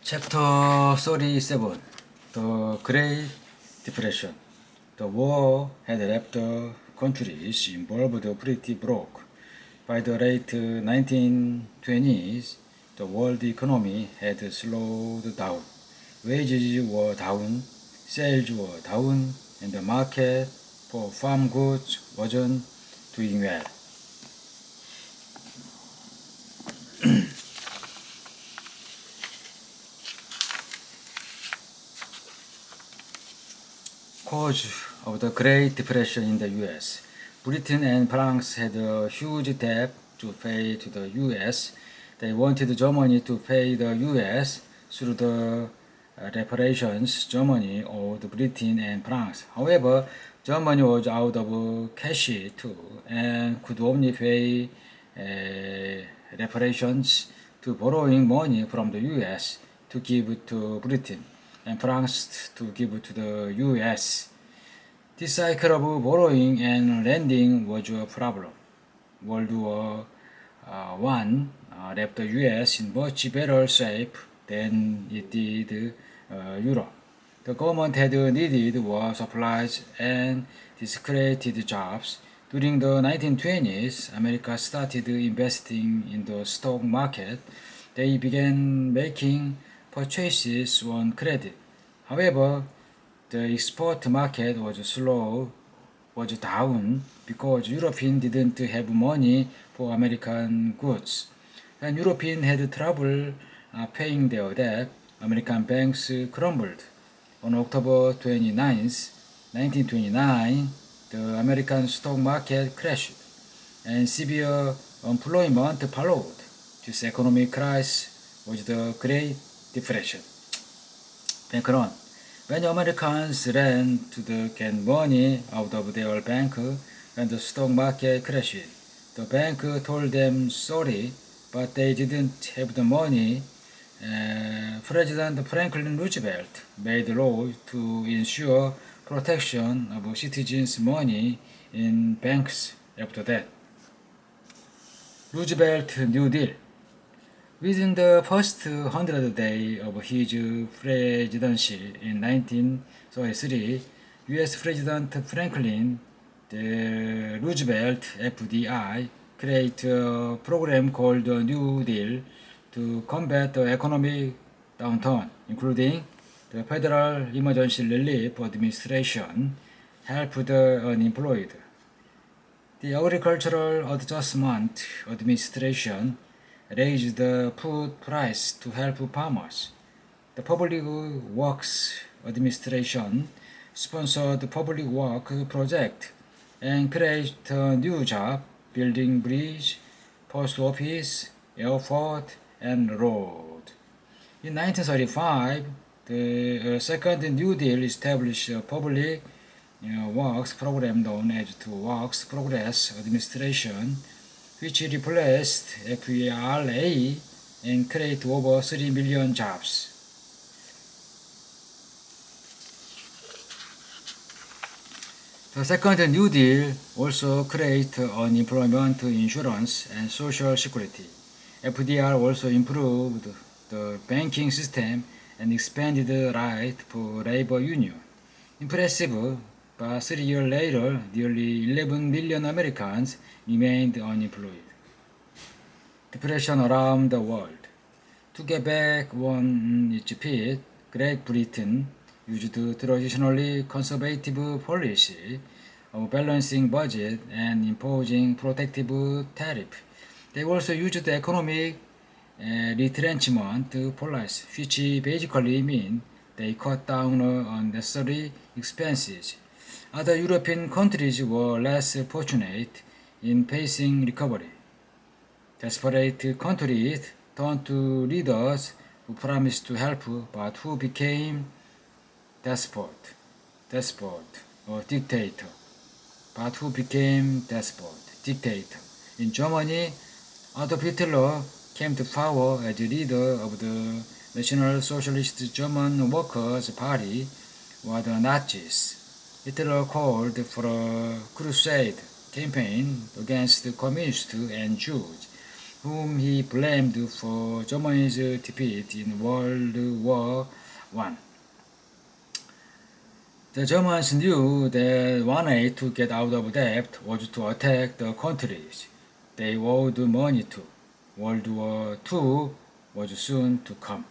Chapter 37 The Great Depression. The war had left the countries involved pretty broke. By the late 1920s, the world economy had slowed down. Wages were down, sales were down, and the market for farm goods wasn't doing well. Cause of the Great Depression in the US. Britain and France had a huge debt to pay to the US. They wanted Germany to pay the US through the reparations Germany owed Britain and France. However, Germany was out of cash too and could only pay reparations to borrowing money from the US to give to Britain and France to give to the US. This cycle of borrowing and lending was a problem. World War I left the US in much better shape than it did Europe. The government had needed war supplies and this created jobs. During the 1920s, America started investing in the stock market. They began making purchases on credit. However, the export market was down because Europeans didn't have money for American goods. And Europeans had trouble paying their debt. American banks crumbled. On October 29, 1929, the American stock market crashed and severe unemployment followed. This economic crisis was the Great Depression. Background. When Americans ran to get money out of their bank when the stock market crashed, the bank told them sorry, but they didn't have the money. President Franklin Roosevelt made law to ensure protection of citizens' money in banks after that. Roosevelt New Deal. Within the first 100 days of his presidency in 1933, U.S. President Franklin Roosevelt (FDR) created a program called the New Deal to combat the economic downturn, including the Federal Emergency Relief Administration helped the unemployed. The Agricultural Adjustment Administration raised the food price to help farmers. The Public Works Administration sponsored the public work project and created a new job building bridge, post office, airport, and road. In 1935, the second New Deal established a public works program known as the Works Progress Administration, which replaced FERA and created over 3 million jobs. The second New Deal also created unemployment insurance and social security. FDR also improved the banking system and expanded the right for labor union. Impressive, but 3 years later, nearly 11 million Americans remained unemployed. Depression around the world. To get back on its feet, Great Britain used traditionally conservative policy of balancing budget and imposing protective tariff. They also used economic retrenchment policy, which basically mean they cut down on necessary expenses. Other European countries were less fortunate in facing recovery. Desperate countries turned to leaders who promised to help but who became despot or dictator. In Germany, Adolf Hitler came to power as leader of the National Socialist German Workers' Party, or the Nazis. Hitler called for a crusade campaign against the communists and Jews. whom he blamed for Germany's defeat in World War I. The Germans knew that one way to get out of debt was to attack the countries they owed money to. World War II was soon to come.